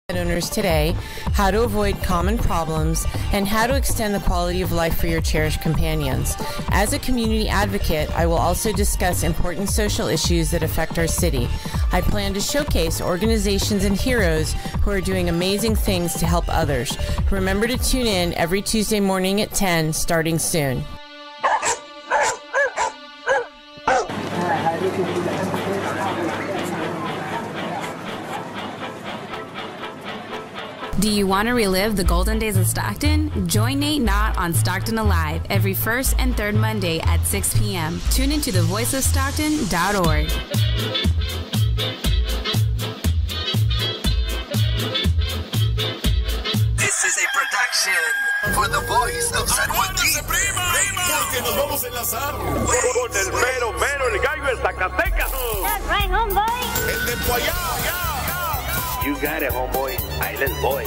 pet owners today, how to avoid common problems, and how to extend the quality of life for your cherished companions. As a community advocate, I will also discuss important social issues that affect our city. I plan to showcase organizations and heroes who are doing amazing things to help others. Remember to tune in every Tuesday morning at 10, starting soon. Do you want to relive the golden days of Stockton? Join Nate Knott on Stockton Alive every first and third Monday at 6 p.m. Tune into thevoiceofstockton.org. This is a production for the voice of San Joaquin. Porque nos vamos a enlazar con el mero, el gallo de Zacatecas. That's right, homeboy. El de Poyá. You got it, homeboy. Island boy.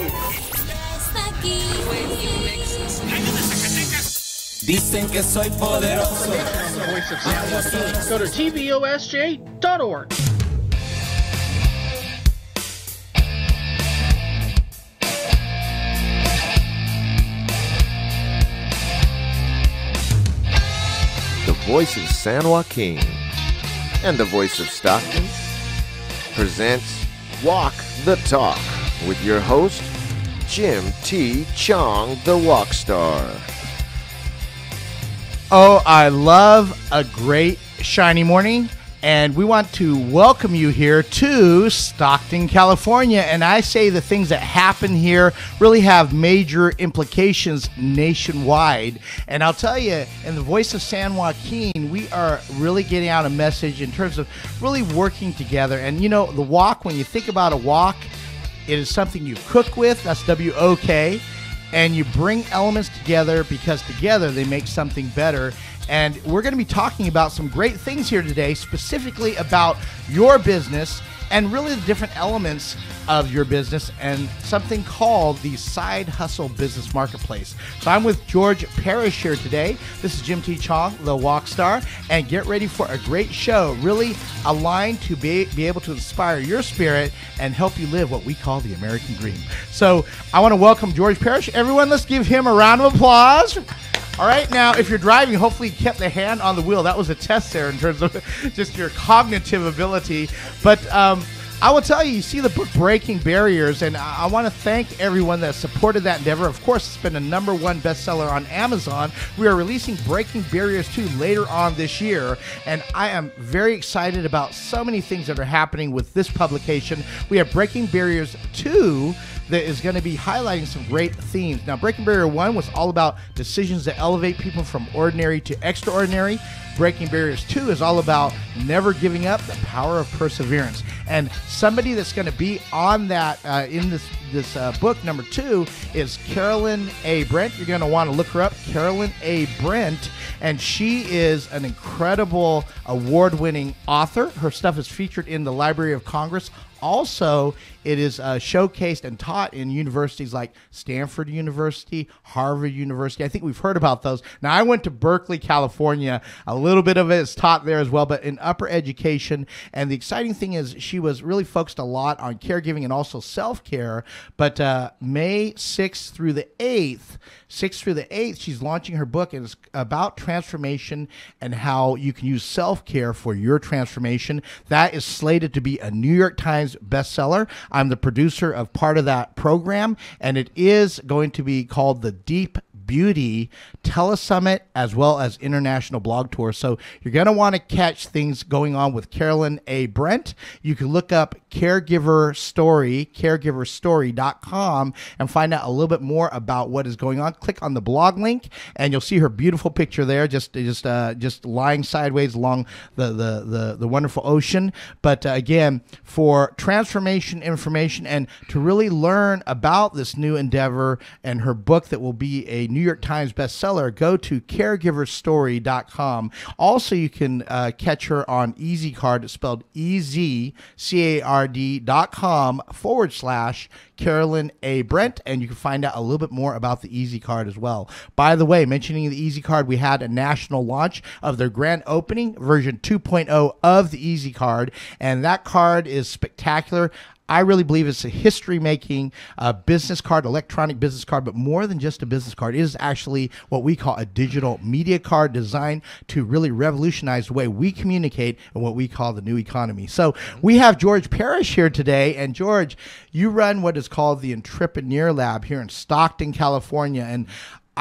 Dicen que soy poderoso. Voice of San Joaquin. Go to tvosj.org. The Voice of San Joaquin and the Voice of Stockton presents Walk the Talk with your host, Jim T. Chong, the Wokstar. Oh, I love a great shiny morning, and we want to welcome you here to Stockton, California. And I say the things that happen here really have major implications nationwide. And I'll tell you, in the Voice of San Joaquin, we are really getting out a message in terms of really working together. And you know, the wok, when you think about a wok, it is something you cook with, that's W-O-K, and you bring elements together because together they make something better. And we're going to be talking about some great things here today, specifically about your business and really the different elements of your business and something called the Side Hustle Business Marketplace. So I'm with George Parrish here today. This is Jim T. Chong, the Wokstar, and get ready for a great show, really aligned to be able to inspire your spirit and help you live what we call the American dream. So I want to welcome George Parrish. Everyone, let's give him a round of applause. All right, now, if you're driving, hopefully you kept the hand on the wheel. That was a test there in terms of just your cognitive ability. But I will tell you, you see the book Breaking Barriers, and I want to thank everyone that supported that endeavor. Of course, it's been a #1 bestseller on Amazon. We are releasing Breaking Barriers 2 later on this year, and I am very excited about so many things that are happening with this publication. We have Breaking Barriers 2 that is going to be highlighting some great themes. Now, Breaking Barrier 1 was all about decisions that elevate people from ordinary to extraordinary. Breaking Barriers 2 is all about never giving up, the power of perseverance. And somebody that's going to be on that in this book, #2, is Carolyn A. Brent. You're going to want to look her up, Carolyn A. Brent. And she is an incredible award-winning author. Her stuff is featured in the Library of Congress. Also, it is showcased and taught in universities like Stanford University, Harvard University. I think we've heard about those. Now, I went to Berkeley, California. A little bit of it is taught there as well, but in upper education. And the exciting thing is she was really focused a lot on caregiving and also self-care. But May 6th through the 8th, she's launching her book, and it's about transformation and how you can use self-care for your transformation. That is slated to be a New York Times bestseller. I'm the producer of part of that program, and it is going to be called the Deep Beauty Telesummit as well as International Blog Tour. So you're going to want to catch things going on with Carolyn A. Brent. You can look up caregiverstory.com and find out a little bit more about what is going on. Click on the blog link and you'll see her beautiful picture there, just lying sideways along the wonderful ocean. But again, for transformation information and to really learn about this new endeavor and her book that will be a New York Times bestseller, go to caregiverstory.com. Also, you can catch her on EasyCard. It's spelled EasyCard.com/Carolyn A. Brent, and you can find out a little bit more about the Easy Card as well. By the way, mentioning the Easy Card, we had a national launch of their grand opening, version 2.0 of the Easy Card, and that card is spectacular. I really believe it's a history-making business card, electronic business card, but more than just a business card. It is actually what we call a digital media card designed to really revolutionize the way we communicate and what we call the new economy. So we have George Parrish here today. And George, you run what is called the Entrepreneur Lab here in Stockton, California. And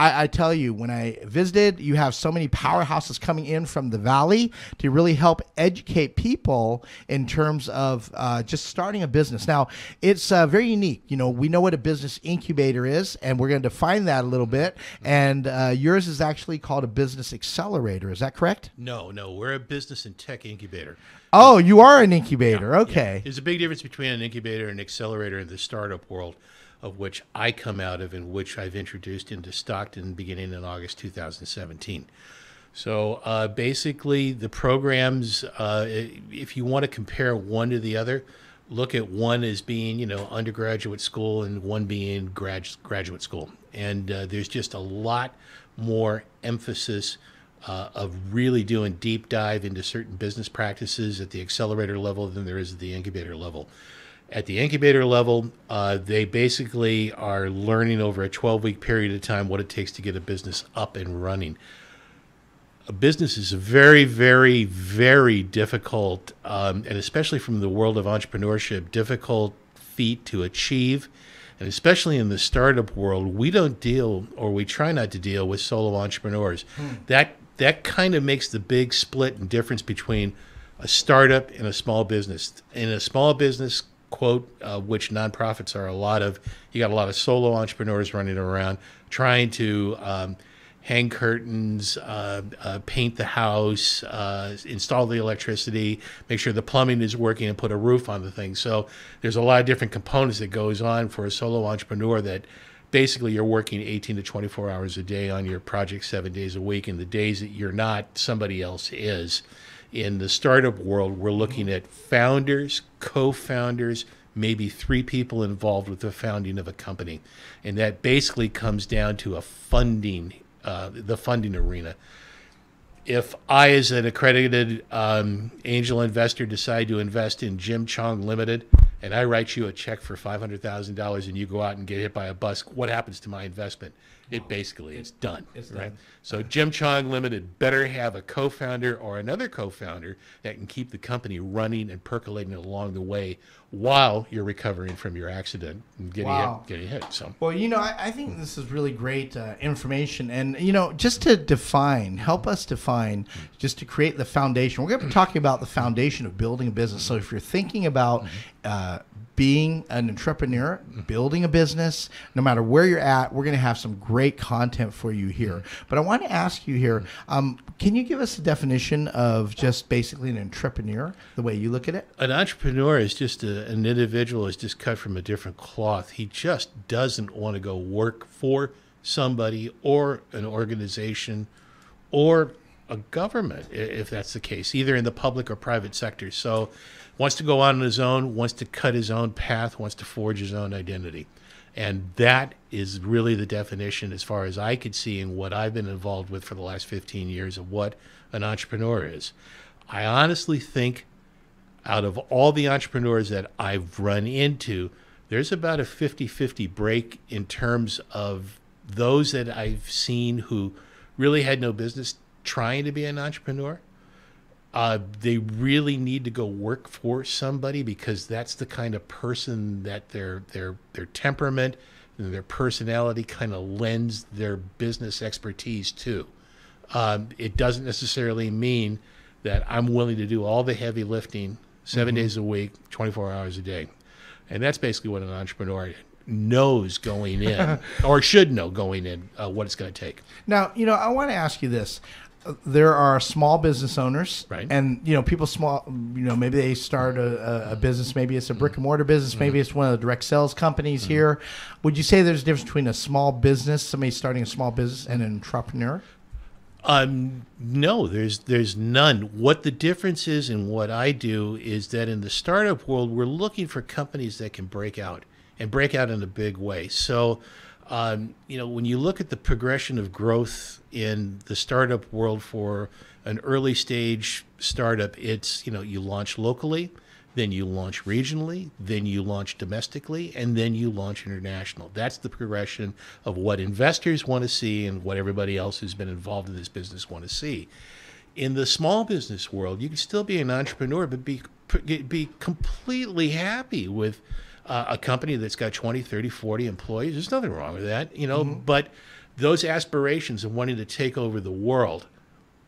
I tell you, when I visited, you have so many powerhouses coming in from the Valley to really help educate people in terms of just starting a business. Now, it's very unique. You know, we know what a business incubator is, and we're going to define that a little bit. And yours is actually called a business accelerator. Is that correct? No, we're a business and tech incubator. Oh, you are an incubator. Yeah, okay. Yeah. There's a big difference between an incubator and an accelerator in the startup world, of which I come out of and which I've introduced into Stockton beginning in August 2017. So basically the programs, if you want to compare one to the other, look at one as being, you know, undergraduate school and one being graduate school. And there's just a lot more emphasis of really doing deep dive into certain business practices at the accelerator level than there is at the incubator level. At the incubator level, they basically are learning over a 12-week period of time what it takes to get a business up and running. A business is very, very, very difficult, and especially from the world of entrepreneurship, difficult feat to achieve. And especially in the startup world, we don't deal, or we try not to deal with solo entrepreneurs. That kind of makes the big split and difference between a startup and a small business. In a small business, quote, which nonprofits are a lot of, you got a lot of solo entrepreneurs running around trying to hang curtains, paint the house, install the electricity, make sure the plumbing is working, and put a roof on the thing. So there's a lot of different components that goes on for a solo entrepreneur that basically you're working 18 to 24 hours a day on your project 7 days a week, and the days that you're not, somebody else is. In the startup world, we're looking at founders, co-founders, maybe 3 people involved with the founding of a company. And that basically comes down to a funding, the funding arena. If I, as an accredited angel investor, decide to invest in Chong Limited, and I write you a check for $500,000 and you go out and get hit by a bus, what happens to my investment? It basically is done, right? So Chong Limited better have a co-founder or another co-founder that can keep the company running and percolating along the way while you're recovering from your accident and getting hit. So, well, you know, I think this is really great information. And, you know, just to define, help us define, just to create the foundation. We're going to be talking about the foundation of building a business. So if you're thinking about being an entrepreneur, building a business, no matter where you're at, we're going to have some great content for you here. But I want to ask you here, can you give us a definition of just basically an entrepreneur, the way you look at it? An entrepreneur is just an individual who's just cut from a different cloth. He just doesn't want to go work for somebody or an organization or a government, if that's the case, either in the public or private sector. So wants to go on his own, wants to cut his own path, wants to forge his own identity. And that is really the definition, as far as I could see, in what I've been involved with for the last 15 years of what an entrepreneur is. I honestly think out of all the entrepreneurs that I've run into, there's about a 50-50 break in terms of those that I've seen who really had no business trying to be an entrepreneur. They really need to go work for somebody because that's the kind of person that their temperament and their personality kind of lends their business expertise to. It doesn't necessarily mean that I'm willing to do all the heavy lifting 7 days a week, 24 hours a day. And that's basically what an entrepreneur knows going in, or should know going in, what it's going to take. Now, you know, I want to ask you this. There are small business owners, right? And, you know, people small, you know, maybe they start a business, maybe it's a brick and mortar business, maybe it's one of the direct sales companies here. Would you say there's a difference between a small business, somebody starting a small business, and an entrepreneur? No, there's none. What the difference is in what I do is that in the startup world, we're looking for companies that can break out and break out in a big way. So, you know, when you look at the progression of growth in the startup world for an early stage startup, it's, you know, you launch locally, then you launch regionally, then you launch domestically, and then you launch international. That's the progression of what investors want to see and what everybody else who's been involved in this business want to see. In the small business world, you can still be an entrepreneur, but be completely happy with a company that's got 20, 30, 40 employees. There's nothing wrong with that, you know, but those aspirations of wanting to take over the world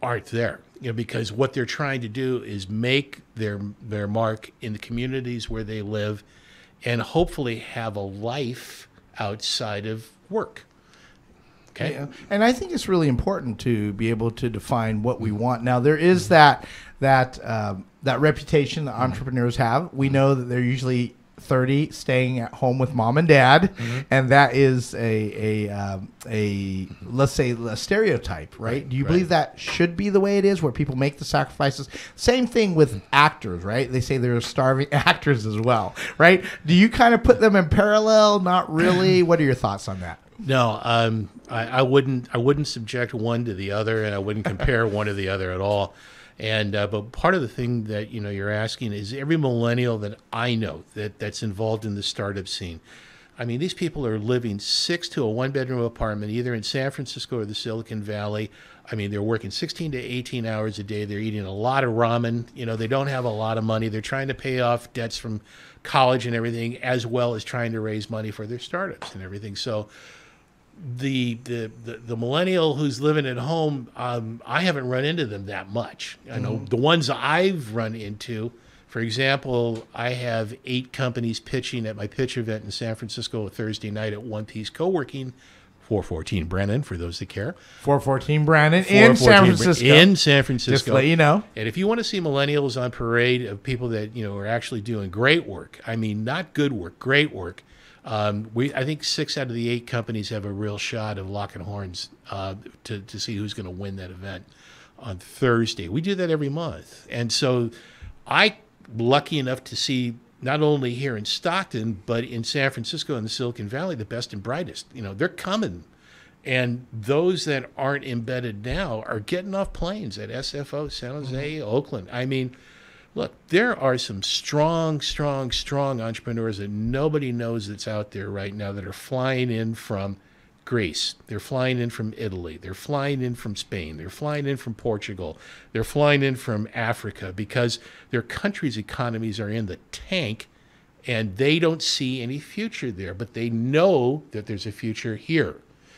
aren't there, you know, because what they're trying to do is make their mark in the communities where they live and hopefully have a life outside of work. Okay. Yeah. And I think it's really important to be able to define what we want. Now, there is that reputation that entrepreneurs have. We know that they're usually 30 staying at home with mom and dad, and that is a let's say a stereotype, right? Do you believe that should be the way it is, where people make the sacrifices? Same thing with actors, right? They say they're starving actors as well, right? Do you kind of put them in parallel? Not really. What are your thoughts on that? No, I wouldn't subject one to the other, and I wouldn't compare one to the other at all. And but part of the thing that you're asking is every millennial that I know that's involved in the startup scene. I mean, these people are living 6 to a 1-bedroom apartment, either in San Francisco or the Silicon Valley. I mean, they're working 16 to 18 hours a day. They're eating a lot of ramen. You know, they don't have a lot of money. They're trying to pay off debts from college and everything, as well as trying to raise money for their startups and everything. So the millennial who's living at home, I haven't run into them that much. I know the ones I've run into, for example, I have 8 companies pitching at my pitch event in San Francisco Thursday night at One Piece Co-working, 414 Brennan, for those that care. 414 Brennan in San Francisco. In San Francisco. Just to let you know. And if you want to see millennials on parade of people that are actually doing great work, I mean, not good work, great work, I think 6 out of the 8 companies have a real shot of locking horns to see who's going to win that event on Thursday. We do that every month. And so I'm lucky enough to see not only here in Stockton, but in San Francisco and the Silicon Valley, the best and brightest. They're coming. And those that aren't embedded now are getting off planes at SFO, San Jose, Oakland. I mean, look, there are some strong entrepreneurs that nobody knows that's out there right now that are flying in from Greece. They're flying in from Italy. They're flying in from Spain. They're flying in from Portugal. They're flying in from Africa because their country's economies are in the tank and they don't see any future there, but they know that there's a future here.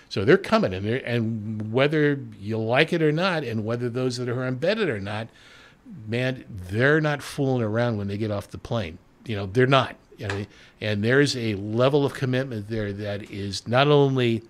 So they're coming in there, and whether you like it or not, and whether those that are embedded or not, man, they're not fooling around when they get off the plane. They're not. And there's a level of commitment there that is not only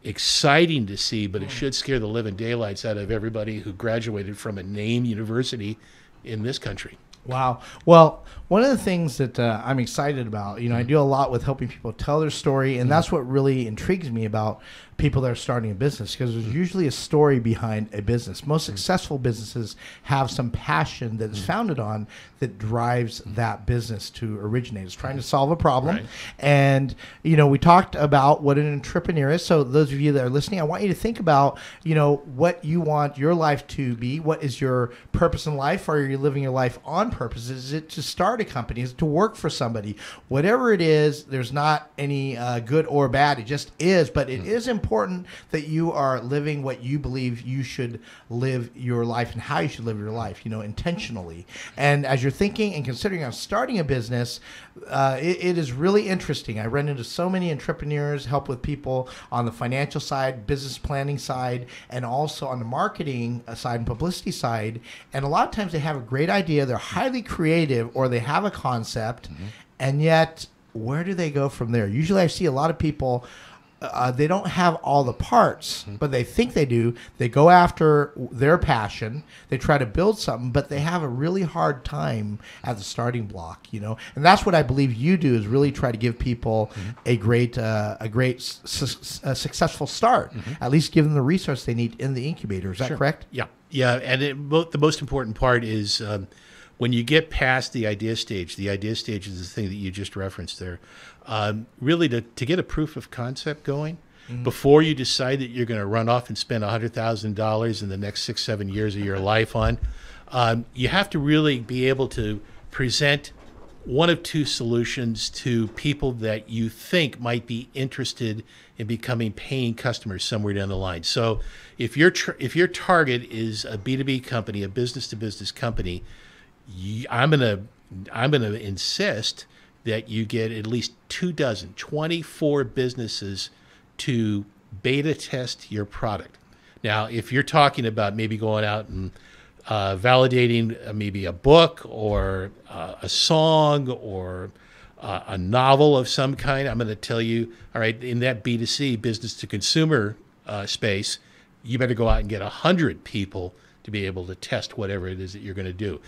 exciting to see, but it should scare the living daylights out of everybody who graduated from a named university in this country. Wow. Well, one of the things that I'm excited about, I do a lot with helping people tell their story, and that's what really intrigues me about people that are starting a business, because there's usually a story behind a business. Most successful businesses have some passion that is founded on that drives that business to originate. It's trying to solve a problem. Right. And, we talked about what an entrepreneur is. So those of you that are listening, I want you to think about, what you want your life to be. What is your purpose in life? Are you living your life on purpose? Is it to start a company? Is it to work for somebody? Whatever it is, there's not any good or bad. It just is. But it is important that you are living what you believe you should live your life and how you should live your life, intentionally. And as you're thinking and considering on starting a business, it is really interesting. I run into so many entrepreneurs, help with people on the financial side, business planning side, and also on the marketing side and publicity side. And a lot of times they have a great idea, they're highly creative, or they have a concept, and yet where do they go from there? Usually I see a lot of people, they don't have all the parts, but they think they do. They go after their passion. They try to build something, but they have a really hard time at the starting block, And that's what I believe you do, is really try to give people a great successful start. At least give them the resource they need in the incubator. Is that correct? Yeah. Yeah. And the most important part is when you get past the idea stage is the thing that you just referenced there. Really to get a proof of concept going before you decide that you're going to run off and spend $100,000 in the next 6-7 years of your life on, you have to really be able to present one of two solutions to people that you think might be interested in becoming paying customers somewhere down the line. So if your target is a B2B company, a business-to-business company, I'm gonna insist that you get at least 24 businesses to beta test your product. Now, if you're talking about maybe going out and validating maybe a book or a song or a novel of some kind, I'm going to tell you, all right, in that B2C, business to consumer space, you better go out and get 100 people to be able to test whatever it is that you're going to do.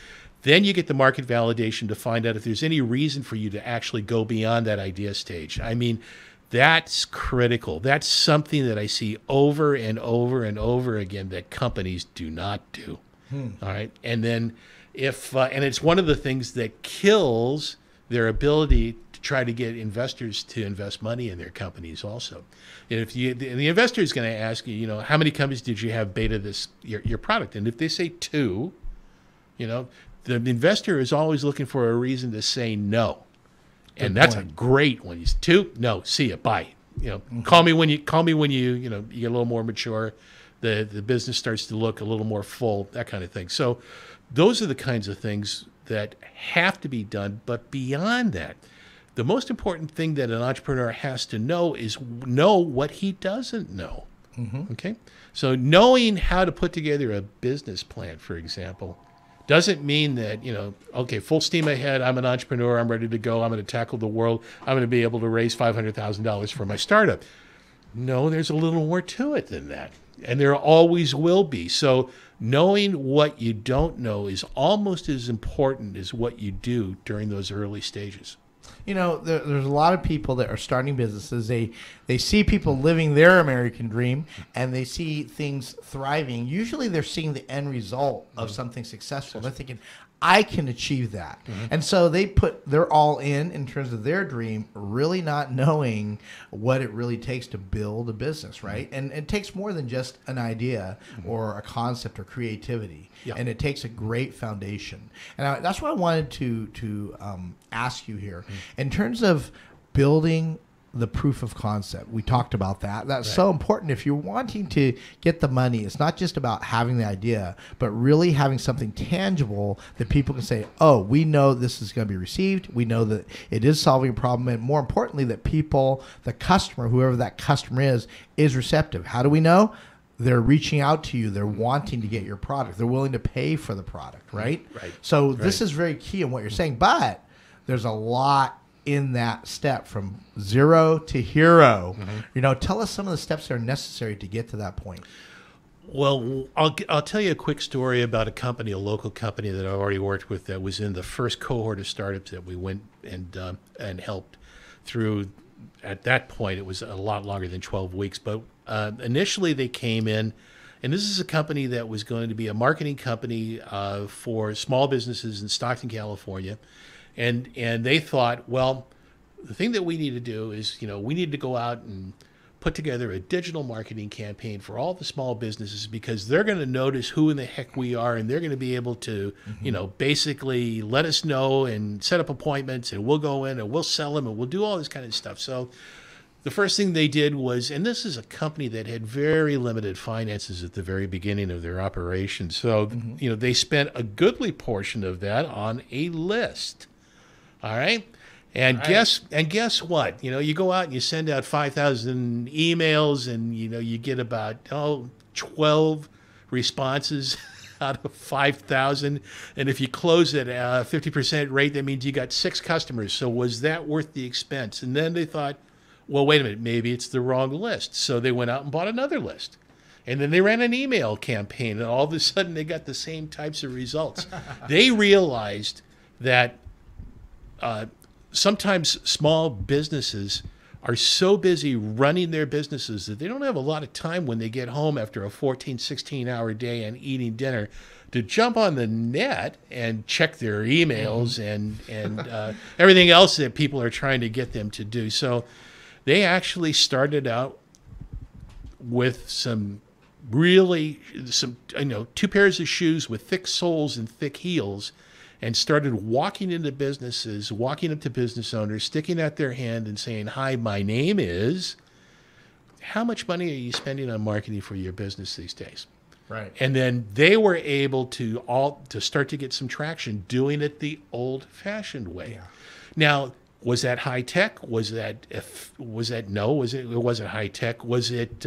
Then you get the market validation to find out if there's any reason for you to actually go beyond that idea stage. I mean, that's critical. That's something that I see over and over and over again that companies do not do. All right. And then and it's one of the things that kills their ability to try to get investors to invest money in their companies also. And if the investor is going to ask you, how many companies did you have beta your product? And if they say 2, the investor is always looking for a reason to say no. And that's a great one. He's 2, no, see ya, bye. Call me when you get a little more mature. The business starts to look a little more full, that kind of thing. So those are the kinds of things that have to be done. But beyond that, the most important thing that an entrepreneur has to know is know what he doesn't know. Okay? So knowing how to put together a business plan, for example, doesn't mean that, okay, full steam ahead, I'm an entrepreneur, I'm ready to go, I'm going to tackle the world, I'm going to be able to raise $500,000 for my startup. No, there's a little more to it than that. And there always will be. So knowing what you don't know is almost as important as what you do during those early stages. There's a lot of people that are starting businesses. They see people living their American dream, and they see things thriving. Usually they're seeing the end result of something successful. They're thinking, I can achieve that. And so they're all in terms of their dream, really not knowing what it really takes to build a business, right? And it takes more than just an idea or a concept or creativity. And it takes a great foundation. And that's what I wanted to ask you here. In terms of building the proof of concept, we talked about that. That's so important. If you're wanting to get the money, it's not just about having the idea, but really having something tangible that people can say, oh, we know this is going to be received. We know that it is solving a problem. And more importantly, that people, the customer, whoever that customer is receptive. How do we know? They're reaching out to you. They're wanting to get your product. They're willing to pay for the product, right? So this is very key in what you're saying. But there's a lot in that step from 0 to hero. Tell us some of the steps that are necessary to get to that point. Well, I'll tell you a quick story about a local company that I already worked with that was in the first cohort of startups that we went and helped through. At that point, it was a lot longer than 12 weeks. But initially they came in, and this is a company that was going to be a marketing company for small businesses in Stockton, California. And they thought, well, the thing that we need to do is, we need to go out and put together a digital marketing campaign for all the small businesses, because they're going to notice who in the heck we are, and they're going to be able to, basically let us know and set up appointments, and we'll go in and we'll sell them and we'll do all this kind of stuff. So the first thing they did was, and this is a company that had very limited finances at the very beginning of their operation. So, they spent a goodly portion of that on a list. All right. And guess what? You go out and you send out 5,000 emails, and you get about 12 responses out of 5,000. And if you close at a 50% rate, that means you got 6 customers. So was that worth the expense? And then they thought, well, wait a minute, maybe it's the wrong list. So they went out and bought another list. And then they ran an email campaign, and all of a sudden they got the same types of results. They realized that sometimes small businesses are so busy running their businesses that they don't have a lot of time when they get home after a 14, 16-hour day and eating dinner to jump on the net and check their emails and everything else that people are trying to get them to do. So they actually started out with some 2 pairs of shoes with thick soles and thick heels. and started walking into businesses, walking up to business owners, sticking out their hand and saying, "Hi, my name is," how much money are you spending on marketing for your business these days? Right. And then they were able to start to get some traction doing it the old-fashioned way. Yeah. Now, was that high tech? No? It wasn't high tech? Was it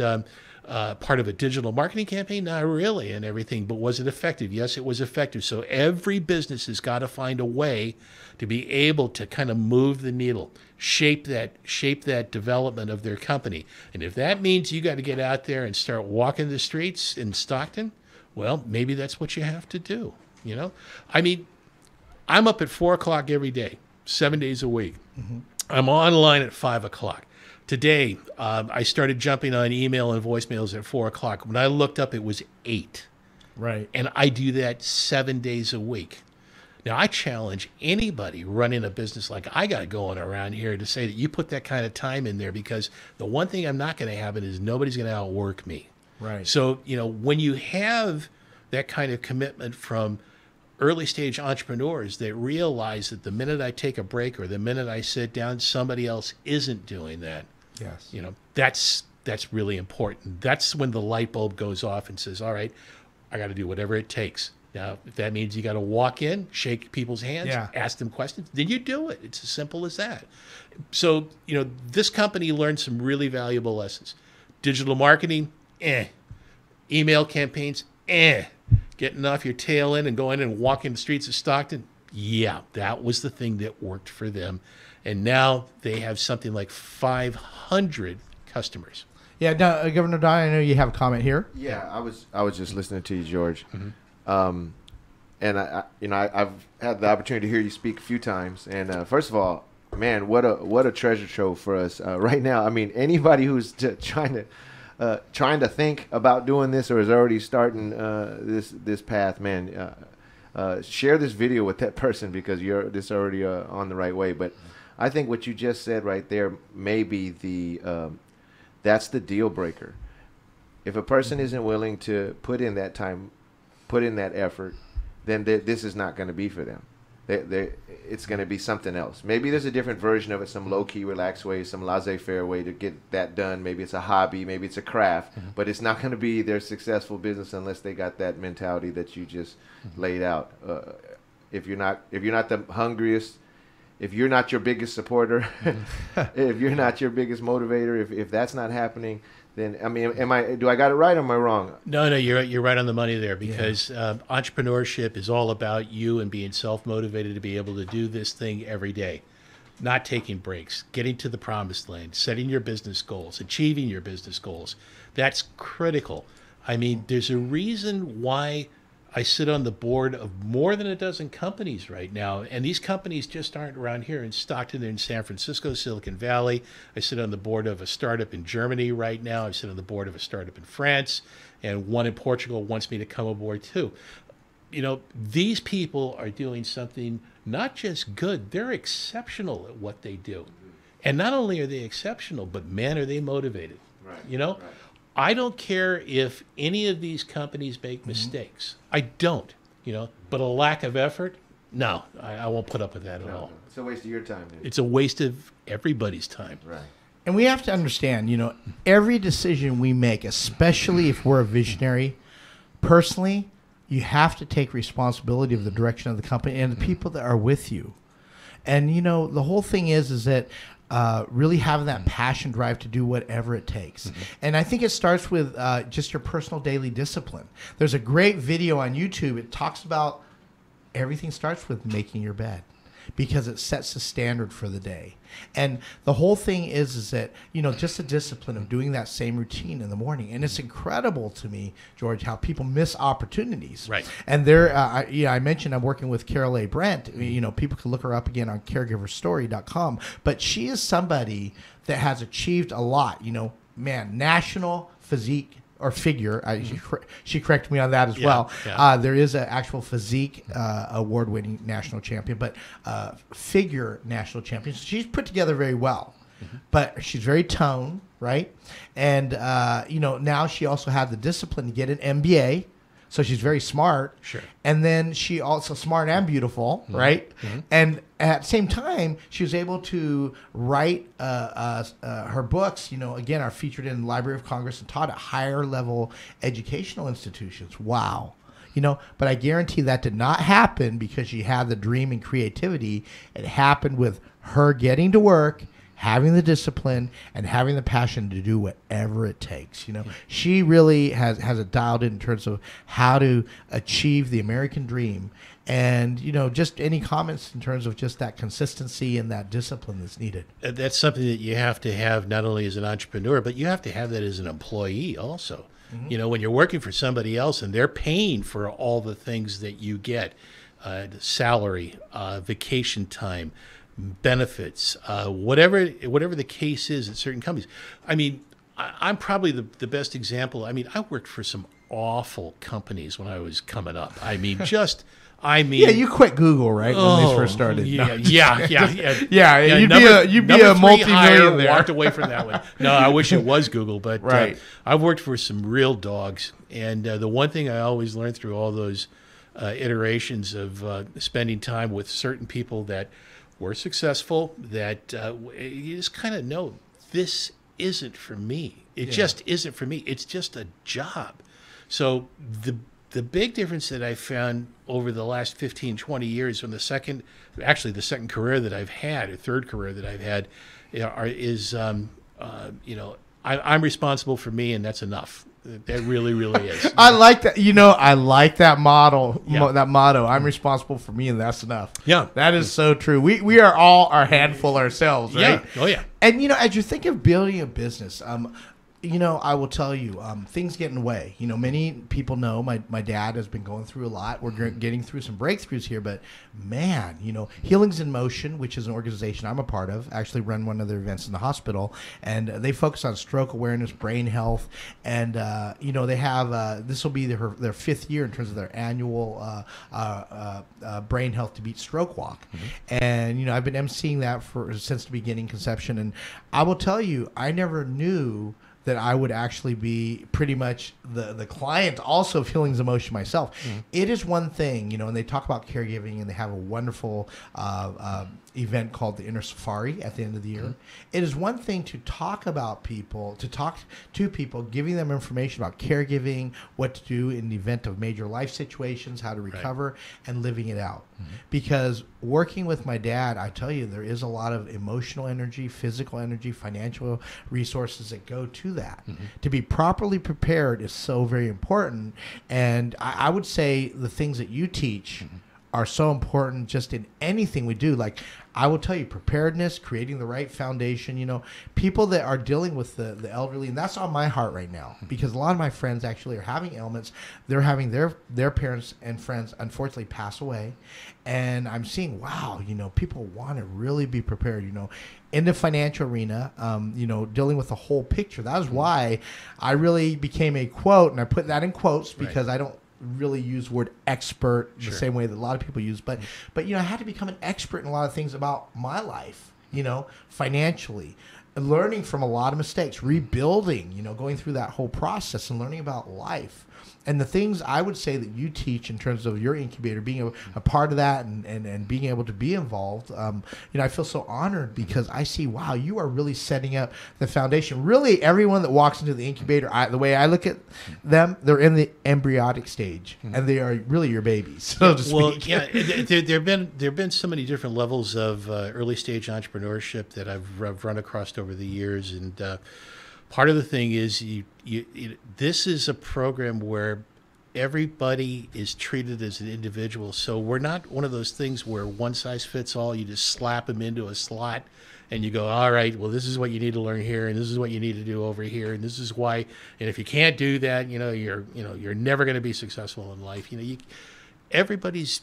part of a digital marketing campaign? Not really, and everything. But was it effective? Yes, it was effective. So every business has got to find a way to be able to kind of move the needle, shape that development of their company. And if that means you got to get out there and start walking the streets in Stockton, well, maybe that's what you have to do. You know, I mean, I'm up at 4 o'clock every day, 7 days a week. Mm-hmm. I'm online at 5 o'clock. Today, I started jumping on email and voicemails at 4 o'clock. When I looked up, it was 8. Right. And I do that 7 days a week. Now, I challenge anybody running a business like I got going around here to say that you put that kind of time in there, because the one thing I'm not going to have is nobody's going to outwork me. Right. So, you know, when you have that kind of commitment from early stage entrepreneurs that realize that the minute I take a break or the minute I sit down, somebody else isn't doing that. Yes. You know, that's really important. That's when the light bulb goes off and says, all right, I got to do whatever it takes. Now, if that means you got to walk in, shake people's hands, ask them questions, then you do it. It's as simple as that. So, you know, this company learned some really valuable lessons. Digital marketing, email campaigns, getting off your tail end and going in and walking the streets of Stockton, yeah, that was the thing that worked for them. And now they have something like 500 customers. Yeah, Governor Don, I know you have a comment here. Yeah, I was just listening to you, George. Mm-hmm. And I've had the opportunity to hear you speak a few times. And first of all, man, what a treasure trove for us right now. I mean, anybody who's trying to think about doing this or is already starting this path, man, share this video with that person, because you're this already on the right way. But I think what you just said right there may be that's the deal breaker. If a person isn't willing to put in that time, put in that effort, then this is not going to be for them. It's going to be something else. Maybe there's a different version of it, some low-key, relaxed way, some laissez-faire way to get that done. Maybe it's a hobby, maybe it's a craft, but it's not going to be their successful business unless they got that mentality that you just laid out. If you're not the hungriest, if you're not your biggest supporter, if you're not your biggest motivator, if that's not happening, then I mean, do I got it right or am I wrong? No, you're right on the money there, because entrepreneurship is all about you and being self-motivated to be able to do this thing every day, not taking breaks, getting to the promised land, setting your business goals, achieving your business goals. That's critical. I mean, there's a reason why I sit on the board of more than a dozen companies right now, and these companies just aren't around here in Stockton. They're in San Francisco, Silicon Valley. I sit on the board of a startup in Germany right now. I sit on the board of a startup in France, and one in Portugal wants me to come aboard too. You know, these people are doing something not just good, they're exceptional at what they do. And not only are they exceptional, but man, are they motivated. Right. You know? Right. I don't care if any of these companies make mistakes. I don't, you know, but a lack of effort, no, I won't put up with that at all. It's a waste of your time, dude. It's a waste of everybody's time. Right. And we have to understand, you know, every decision we make, especially if we're a visionary, personally, you have to take responsibility of the direction of the company and the people that are with you. And, you know, the whole thing is that really having that passion drive to do whatever it takes. And I think it starts with just your personal daily discipline. There's a great video on YouTube. It talks about everything starts with making your bed, because it sets the standard for the day. And the whole thing is that, you know, just the discipline of doing that same routine in the morning. And it's incredible to me, George, how people miss opportunities. Right. And there, I mentioned I'm working with Carol A. Brent. You know, people can look her up again on caregiverstory.com. But she is somebody that has achieved a lot. You know, man, national physique or figure. She corrected me on that as well. Yeah. There is an actual physique award-winning national champion, but figure national champion. So she's put together very well, but she's very toned, right? And you know, now she also had the discipline to get an MBA. So she's very smart. Sure. And then she also smart and beautiful, right? And at the same time, she was able to write her books, again, are featured in the Library of Congress and taught at higher level educational institutions. Wow. But I guarantee that did not happen because she had the dream and creativity. It happened with her getting to work, having the discipline, and having the passion to do whatever it takes. She really has it dialed in terms of how to achieve the American dream. And, just any comments in terms of just that consistency and that discipline that's needed. That's something that you have to have not only as an entrepreneur, but you have to have that as an employee also. When you're working for somebody else and they're paying for all the things that you get, salary, vacation time, benefits, whatever the case is at certain companies. I mean, I'm probably the best example. I mean, I worked for some awful companies when I was coming up. I mean, yeah, you quit Google, right? When they first started. Yeah. You'd be a multi-millionaire. Walked away from that one. No, I wish it was Google, but right. I've worked for some real dogs, and the one thing I always learned through all those iterations of spending time with certain people that were successful, that you just kind of know this isn't for me. It just isn't for me. It's just a job. So the big difference that I found over the last 15, 20 years from the second career that I've had, or third career that I've had, is I'm responsible for me, and that's enough. That really, really is. I like that. I like that model. Yeah. That motto. I'm responsible for me, and that's enough. Yeah, that is so true. We are all our handful ourselves, right? Yeah. Oh yeah. And as you think of building a business, I will tell you, things get in the way. Many people know my dad has been going through a lot. We're getting through some breakthroughs here, but man, Healing's in Motion, which is an organization I'm a part of, actually run one of their events in the hospital, and they focus on stroke awareness, brain health, and they have this will be their fifth year in terms of their annual brain health to beat stroke walk, and I've been emceeing that since the beginning, conception, and I will tell you, I never knew that I would actually be pretty much the client also of Healing's Emotion myself. It is one thing, and they talk about caregiving, and they have a wonderful event called the Inner Safari at the end of the year. It is one thing to talk to people, giving them information about caregiving, what to do in the event of major life situations, how to recover, and living it out. Because working with my dad, I tell you, there is a lot of emotional energy, physical energy, financial resources that go to that. To be properly prepared is so very important. And I would say the things that you teach are so important just in anything we do. Like, I will tell you, preparedness, creating the right foundation, people that are dealing with the elderly, and that's on my heart right now, because a lot of my friends actually are having ailments. They're having their parents and friends unfortunately pass away. And I'm seeing, wow, people want to really be prepared, in the financial arena, dealing with the whole picture. That is why I really became a quote, and I put that in quotes because I don't really use the word expert the same way that a lot of people use, but I had to become an expert in a lot of things about my life, financially, learning from a lot of mistakes, rebuilding, going through that whole process and learning about life. And the things I would say that you teach in terms of your incubator, being a part of that and being able to be involved, I feel so honored because I see, wow, you are really setting up the foundation. Really, everyone that walks into the incubator, the way I look at them, they're in the embryonic stage, and they are really your babies, so to speak. Well, yeah, there have been so many different levels of early stage entrepreneurship that I've run across over the years, and part of the thing is this is a program where everybody is treated as an individual. So we're not one of those things where one size fits all. You just slap them into a slot and you go, all right, well, this is what you need to learn here, and this is what you need to do over here, and this is why. And if you can't do that, you're never going to be successful in life. Everybody's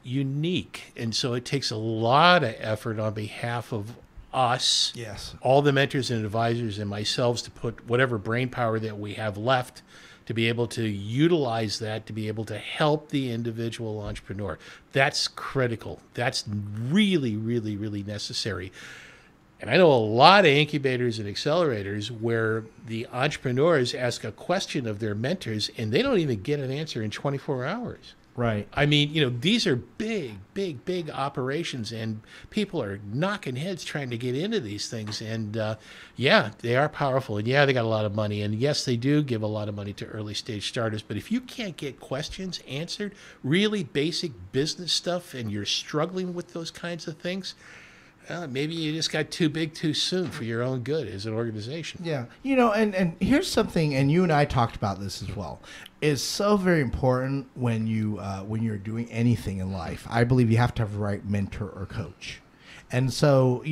unique, and so it takes a lot of effort on behalf of us, all the mentors and advisors and myself, to put whatever brain power that we have left to be able to utilize that, to be able to help the individual entrepreneur. That's critical. That's really, really, really necessary. And I know a lot of incubators and accelerators where the entrepreneurs ask a question of their mentors and they don't even get an answer in 24 hours. Right. I mean, these are big, big, big operations, and people are knocking heads trying to get into these things. And yeah, they are powerful, and yeah, they got a lot of money, and yes, they do give a lot of money to early stage startups. But if you can't get questions answered, really basic business stuff, and you're struggling with those kinds of things, maybe you just got too big too soon for your own good as an organization. Yeah. And here's something, and you and I talked about this as well. It's so very important when you're doing anything in life. I believe you have to have the right mentor or coach. And so,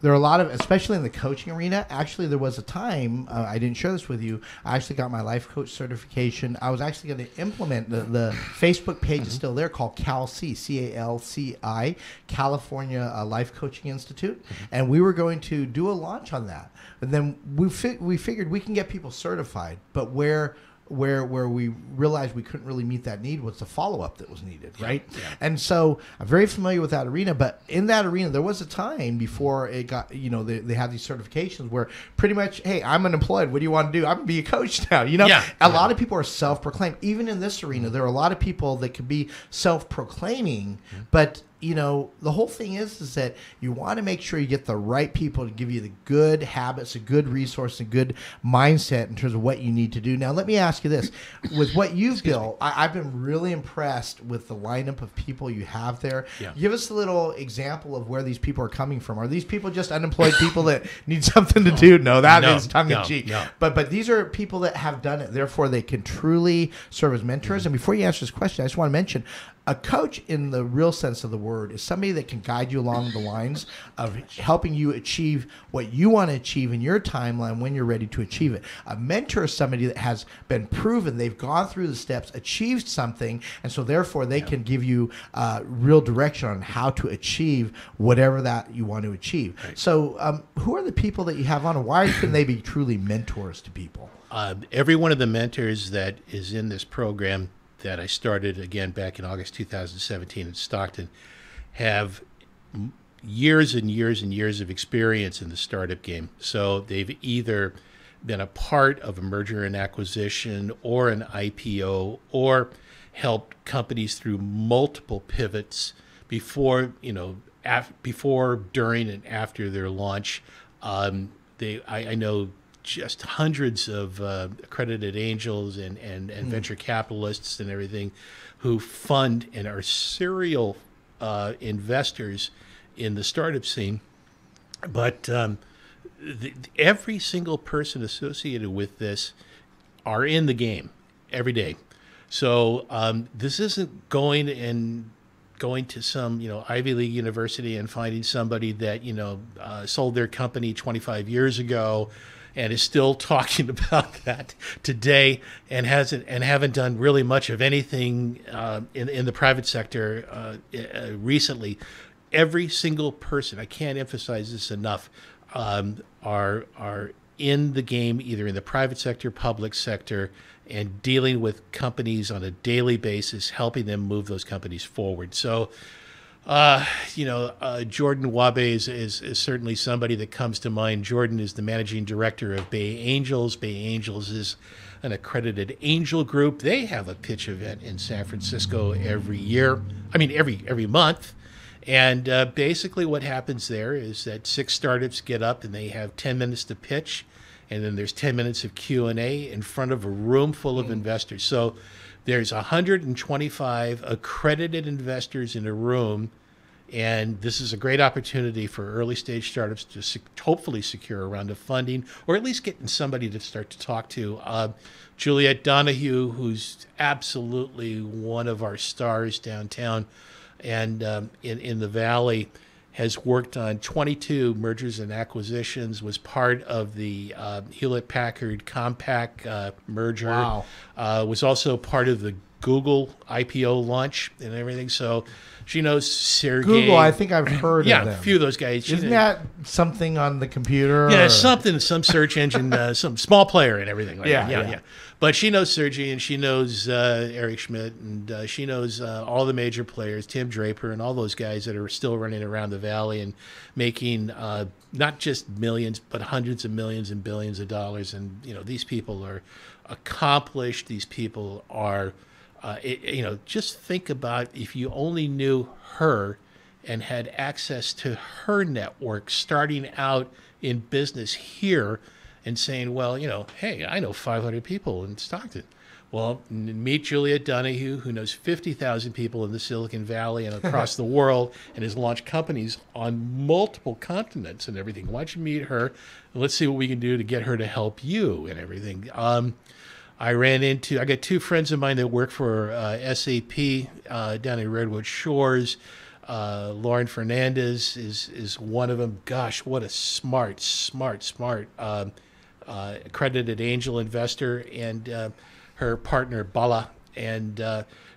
there are a lot of, especially in the coaching arena, actually there was a time, I didn't share this with you, I actually got my life coach certification. I was actually going to implement, the Facebook page is still there, called CalCI, C-A-L-C-I, California Life Coaching Institute. And we were going to do a launch on that. And then we figured we can get people certified, but where we realized we couldn't really meet that need was the follow-up that was needed, right? Yeah. And so I'm very familiar with that arena, but in that arena, there was a time before it got, they had these certifications where pretty much, hey, I'm unemployed. What do you want to do? I'm going to be a coach now. A lot of people are self-proclaimed. Even in this arena, there are a lot of people that could be self-proclaiming, but the whole thing is that you want to make sure you get the right people to give you the good habits, a good resource, a good mindset in terms of what you need to do. Now, let me ask you this. With what you've built, I've been really impressed with the lineup of people you have there. Yeah. Give us a little example of where these people are coming from. Are these people just unemployed people that need something to do? No, that is tongue-in-cheek. No. But these are people that have done it. Therefore, they can truly serve as mentors. And before you answer this question, I just want to mention, a coach in the real sense of the word is somebody that can guide you along the lines of helping you achieve what you want to achieve in your timeline when you're ready to achieve it. A mentor is somebody that has been proven, they've gone through the steps, achieved something, and so therefore they can give you real direction on how to achieve whatever that you want to achieve. Right. So who are the people that you have on, and why can they be truly mentors to people? Every one of the mentors that is in this program that I started again back in August 2017 in Stockton have years and years and years of experience in the startup game. So they've either been a part of a merger and acquisition or an IPO, or helped companies through multiple pivots before, before, during, and after their launch. I know just hundreds of accredited angels and venture capitalists and everything who fund and are serial investors in the startup scene. But every single person associated with this are in the game every day. So this isn't going to some Ivy League university and finding somebody that sold their company 25 years ago and is still talking about that today, and haven't done really much of anything in the private sector recently. Every single person, I can't emphasize this enough, are in the game, either in the private sector, public sector, and dealing with companies on a daily basis, helping them move those companies forward. So Jordan Wabe is certainly somebody that comes to mind. Jordan is the managing director of Bay Angels. Bay Angels is an accredited angel group. They have a pitch event in San Francisco every year. I mean, every month. And basically what happens there is that 6 startups get up and they have 10 minutes to pitch. And then there's 10 minutes of Q&A in front of a room full of investors. So there's 125 accredited investors in a room, and this is a great opportunity for early stage startups to hopefully secure a round of funding, or at least getting somebody to start to talk to. Juliette Donahue, who's absolutely one of our stars downtown and in the Valley, has worked on 22 mergers and acquisitions, was part of the Hewlett-Packard Compaq merger. Wow. Was also part of the Google IPO launch and everything. So she knows Sergey. Google, I think I've heard of them. Yeah, a few of those guys. Isn't that something on the computer? Yeah, something, some search engine, some small player and everything like that. Yeah. But she knows Sergey, and she knows Eric Schmidt, and she knows all the major players, Tim Draper, and all those guys that are still running around the Valley and making not just millions, but hundreds of millions and billions of dollars. And, these people are accomplished. These people are, just think about if you only knew her and had access to her network starting out in business here and saying, well, hey, I know 500 people in Stockton. Well, meet Juliet Donahue, who knows 50,000 people in the Silicon Valley and across the world and has launched companies on multiple continents and everything. Why don't you meet her? And let's see what we can do to get her to help you and everything. I got two friends of mine that work for SAP down in Redwood Shores. Lauren Fernandez is one of them. Gosh, what a smart accredited angel investor, and her partner Bala, and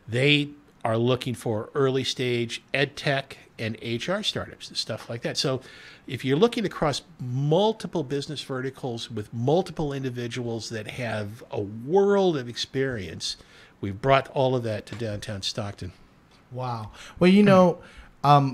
they are looking for early stage ed tech and HR startups and stuff like that. So if you're looking across multiple business verticals with multiple individuals that have a world of experience, we've brought all of that to downtown Stockton. Wow. Well,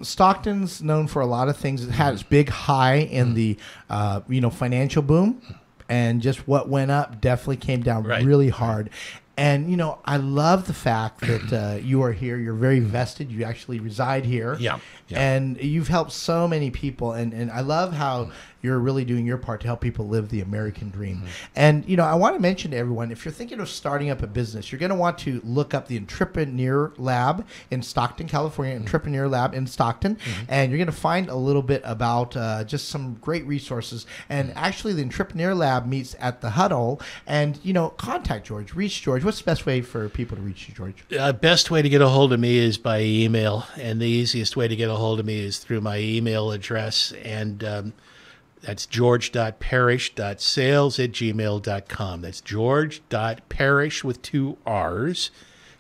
Stockton's known for a lot of things. It had its big high in the, financial boom. And just what went up definitely came down really hard. And, I love the fact that you are here. You're very vested. You actually reside here. Yeah. And you've helped so many people. And I love how you're really doing your part to help people live the American dream. And, I want to mention to everyone, if you're thinking of starting up a business, you're going to want to look up the Entrepreneur Lab in Stockton, California, Entrepreneur Lab in Stockton. And you're going to find a little bit about just some great resources. And actually, the Entrepreneur Lab meets at the Huddle. And, contact George, reach George. What's the best way for people to reach you, George? Best way to get a hold of me is by email. And the easiest way to get a hold of me is through my email address. And that's george.parrish.sales@gmail.com. That's george.parrish with 2 R's,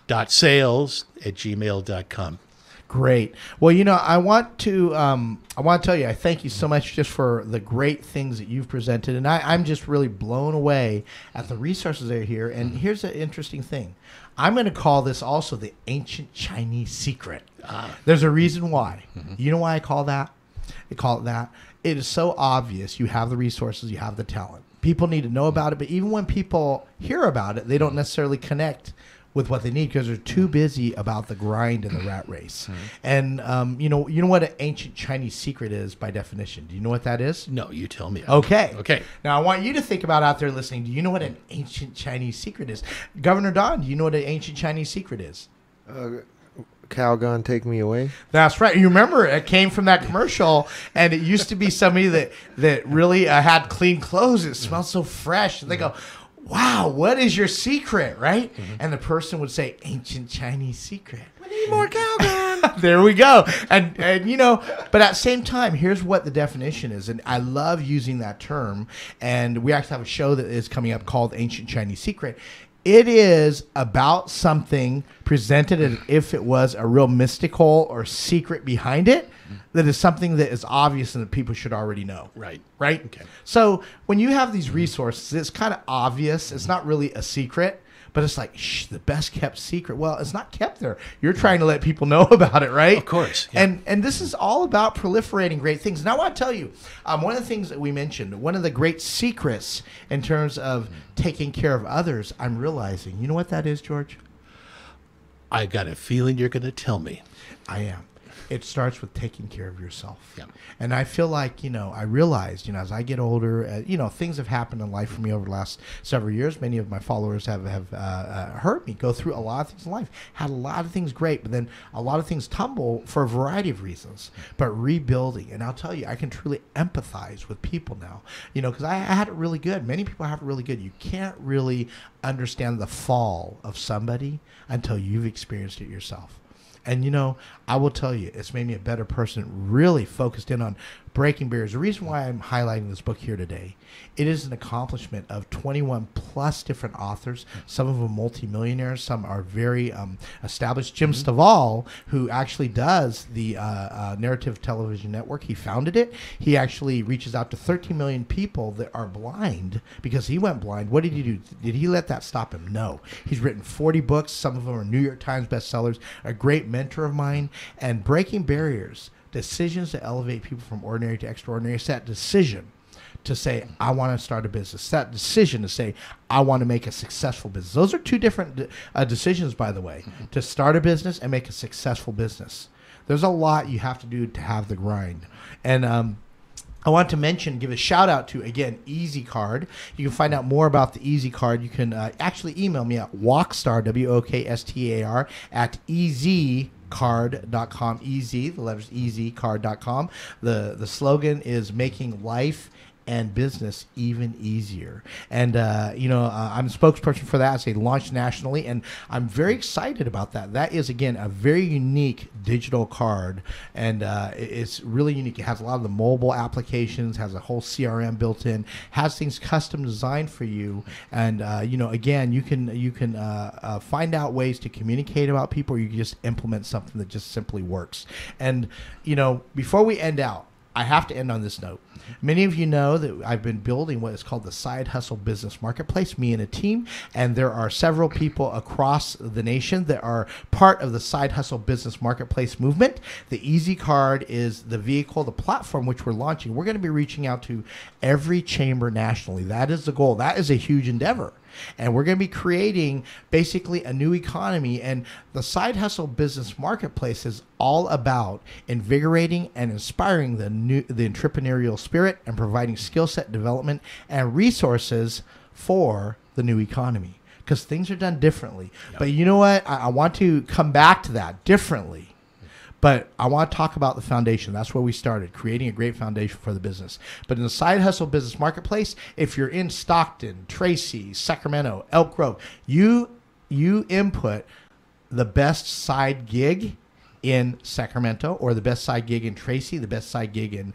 .sales@gmail.com. Great. Well, I want to tell you, I thank you so much just for the great things that you've presented. And I'm just really blown away at the resources that are here. And here's an interesting thing. I'm going to call this also the ancient Chinese secret. There's a reason why. You know why I call that? I call it that. It is so obvious. You have the resources, you have the talent. People need to know about it, but even when people hear about it, they don't necessarily connect with what they need because they're too busy about the grind and the rat race. And you know what an ancient Chinese secret is by definition. Do you know what that is? No, you tell me. Okay. Now I want you to think about out there listening. Do you know what an ancient Chinese secret is? Governor Don, do you know what an ancient Chinese secret is? Calgon, take me away. That's right. You remember it came from that commercial, and it used to be somebody that really had clean clothes. It smelled so fresh. And they go, wow, what is your secret, right? And the person would say, ancient Chinese secret. We need more Calgon. There we go. And but at the same time, here's what the definition is. And I love using that term. And we actually have a show that is coming up called Ancient Chinese Secret. It is about something presented as if it was a real mystical or secret behind it that is something that is obvious and that people should already know. Right. Okay. So when you have these resources, it's kind of obvious. It's not really a secret, but it's like, the best kept secret. Well, it's not kept there. You're trying to let people know about it, right? Of course. Yeah. And this is all about proliferating great things. And I want to tell you, one of the things that we mentioned, one of the great secrets in terms of taking care of others, I'm realizing, you know what that is, George? I got a feeling you're going to tell me. I am. It starts with taking care of yourself. Yeah. And I feel like, I realized, as I get older, things have happened in life for me over the last several years. Many of my followers have heard me go through a lot of things in life. Had a lot of things great, but then a lot of things tumble for a variety of reasons. But rebuilding, and I'll tell you, I can truly empathize with people now, because I had it really good. Many people have it really good. You can't really understand the fall of somebody until you've experienced it yourself. And, I will tell you, it's made me a better person, really focused in on breaking barriers. The reason why I'm highlighting this book here today, it is an accomplishment of 21 plus different authors, some of them multimillionaires, some are very established. Jim Stovall, who actually does the Narrative Television Network, he founded it. He actually reaches out to 13 million people that are blind because he went blind. What did he do? Did he let that stop him? No. He's written 40 books. Some of them are New York Times bestsellers, a great mentor of mine. And breaking barriers decisions that elevate people from ordinary to extraordinary. It's that decision to say, I want to start a business. That decision to say, I want to make a successful business. Those are two different decisions, by the way, to start a business and make a successful business. There's a lot you have to do to have the grind. And I want to give a shout out to, again, Easy Card. You can find out more about the Easy Card. You can actually email me at Wokstar, Wokstar, at easycard.com. Easy, the letters easycard.com. The slogan is making life and business even easier. And, I'm a spokesperson for that. They launched nationally, and I'm very excited about that. That is, again, a very unique digital card, and it's really unique. It has a lot of the mobile applications, has a whole CRM built in, has things custom designed for you. And, again, you can find out ways to communicate about people, or you can just implement something that just simply works. And, before we end out, I have to end on this note. Many of you know that I've been building what is called the Side Hustle Business Marketplace, me and a team, and there are several people across the nation that are part of the Side Hustle Business Marketplace movement. The Easy Card is the vehicle, the platform which we're launching. We're going to be reaching out to every chamber nationally. That is the goal. That is a huge endeavor. And we're going to be creating basically a new economy. And the Side Hustle Business Marketplace is all about invigorating and inspiring the entrepreneurial spirit and providing skill set development and resources for the new economy. Because things are done differently. Yep. But you know what? I want to come back to that differently. But I want to talk about the foundation. That's where we started, creating a great foundation for the business. But in the Side Hustle Business Marketplace, if you're in Stockton, Tracy, Sacramento, Elk Grove, you input the best side gig in Sacramento, or the best side gig in Tracy, the best side gig in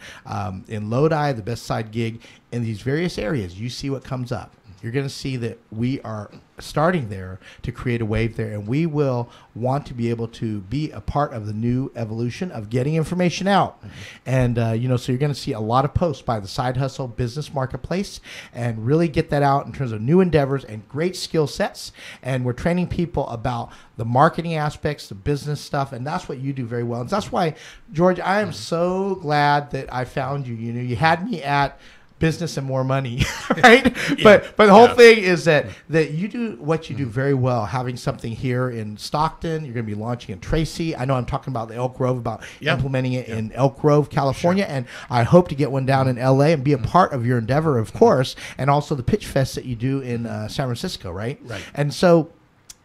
Lodi, the best side gig in these various areas. You see what comes up. You're going to see that we are starting there to create a wave there, and we will want to be able to be a part of the new evolution of getting information out. And, so you're going to see a lot of posts by the Side Hustle Business Marketplace and really get that out in terms of new endeavors and great skill sets. And we're training people about the marketing aspects, the business stuff, and that's what you do very well. And that's why, George, I am so glad that I found you. You had me at business and more money, right? Yeah. But the whole thing is that you do what you do very well, having something here in Stockton. You're going to be launching in Tracy. I know I'm talking about the Elk Grove, about implementing it in Elk Grove, California, and I hope to get one down in LA and be a part of your endeavor, of course, and also the pitch fest that you do in San Francisco, right? Right. And so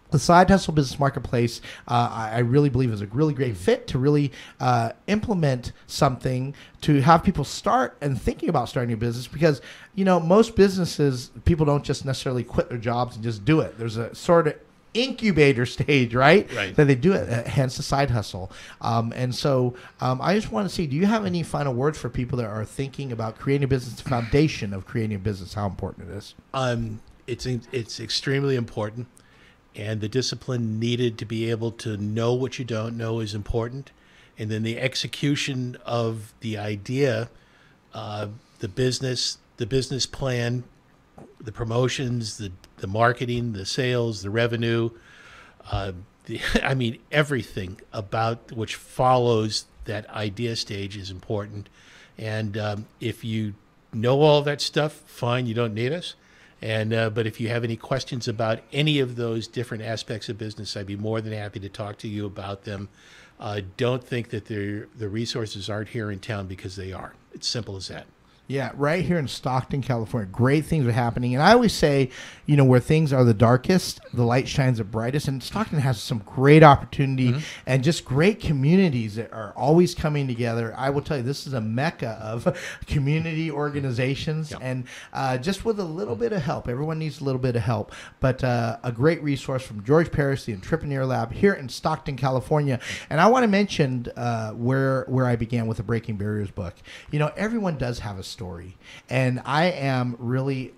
the Side Hustle Business Marketplace, I really believe, is a really great fit to really implement something to have people start and thinking about starting a business, because, most businesses, people don't just necessarily quit their jobs and just do it. There's a sort of incubator stage, right? That they do it, hence the side hustle. And so I just want to see, do you have any final words for people that are thinking about creating a business, the foundation of creating a business, how important it is? It's extremely important. And the discipline needed to be able to know what you don't know is important. And then the execution of the idea, the business plan, the promotions, the marketing, the sales, the revenue, everything about which follows that idea stage is important. And if you know all that stuff, fine, you don't need us. And but if you have any questions about any of those different aspects of business, I'd be more than happy to talk to you about them. Don't think that the resources aren't here in town, because they are. It's simple as that. Yeah, right here in Stockton, California, great things are happening. And I always say, where things are the darkest, the light shines the brightest. And Stockton has some great opportunity and just great communities that are always coming together. I will tell you, this is a mecca of community organizations. And just with a little bit of help, everyone needs a little bit of help. But a great resource from George Parrish, the Entrepreneur Lab here in Stockton, California. And I want to mention where I began with the Breaking Barriers book. Everyone does have a story. And I am really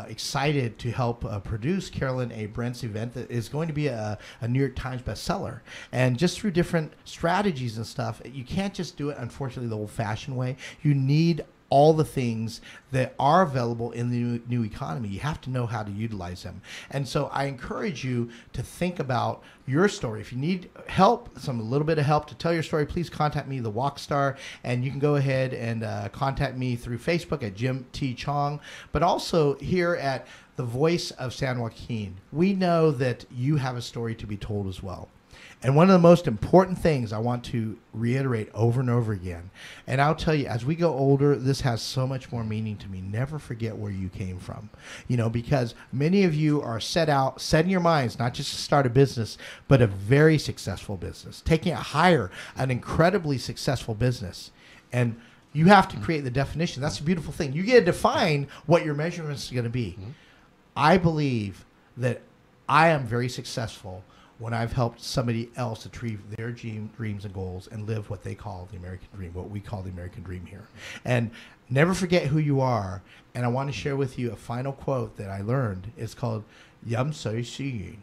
excited to help produce Carolyn A. Brent's event that is going to be a New York Times bestseller. And just through different strategies and stuff, you can't just do it, unfortunately, the old-fashioned way. You need all the things that are available in the new economy. You have to know how to utilize them. And so I encourage you to think about your story. If you need help, a little bit of help to tell your story, please contact me, the Wokstar, and you can go ahead and contact me through Facebook at Jim T. Chong, but also here at the Voice of San Joaquin. We know that you have a story to be told as well. And one of the most important things I want to reiterate over and over again, and I'll tell you, as we go older, this has so much more meaning to me. Never forget where you came from, because many of you are set in your minds, not just to start a business, but a very successful business, taking it higher, an incredibly successful business. And you have to create the definition. That's a beautiful thing. You get to define what your measurements are going to be. I believe that I am very successful when I've helped somebody else achieve their dreams and goals and live what they call the American dream, what we call the American dream here. And never forget who you are. And I want to share with you a final quote that I learned. It's called Yum Soi Si Yin.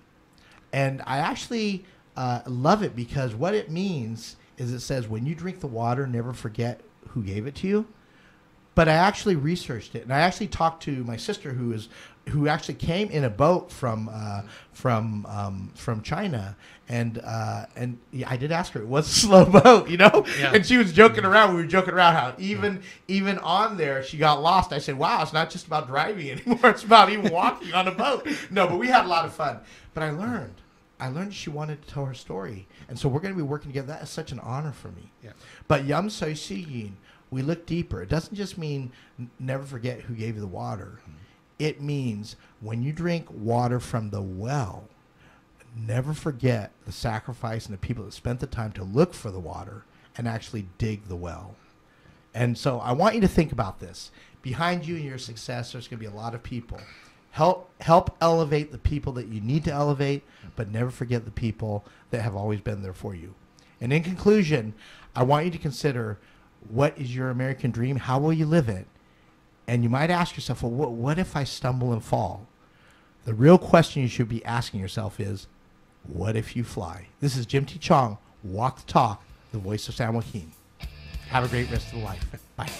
And I actually love it because what it means is it says, when you drink the water, never forget who gave it to you. But I actually researched it, and I actually talked to my sister, who actually came in a boat from China, and I did ask her. It was a slow boat, yeah. And she was joking around. We were joking around how even on there she got lost. I said, "Wow, it's not just about driving anymore; it's about even walking on a boat." No, but we had a lot of fun. But I learned she wanted to tell her story, and so we're going to be working together. That is such an honor for me. Yeah. But Yum Soi Si Yin. We look deeper. It doesn't just mean never forget who gave you the water. It means when you drink water from the well, never forget the sacrifice and the people that spent the time to look for the water and actually dig the well. And so I want you to think about this. Behind you and your success, there's going to be a lot of people. Help elevate the people that you need to elevate, but never forget the people that have always been there for you. And in conclusion, I want you to consider, what is your American dream? How will you live it? And you might ask yourself, well, what if I stumble and fall? The real question you should be asking yourself is, what if you fly? This is Jim T. Chong, Walk the Talk, the Voice of San Joaquin. Have a great rest of the life. Bye.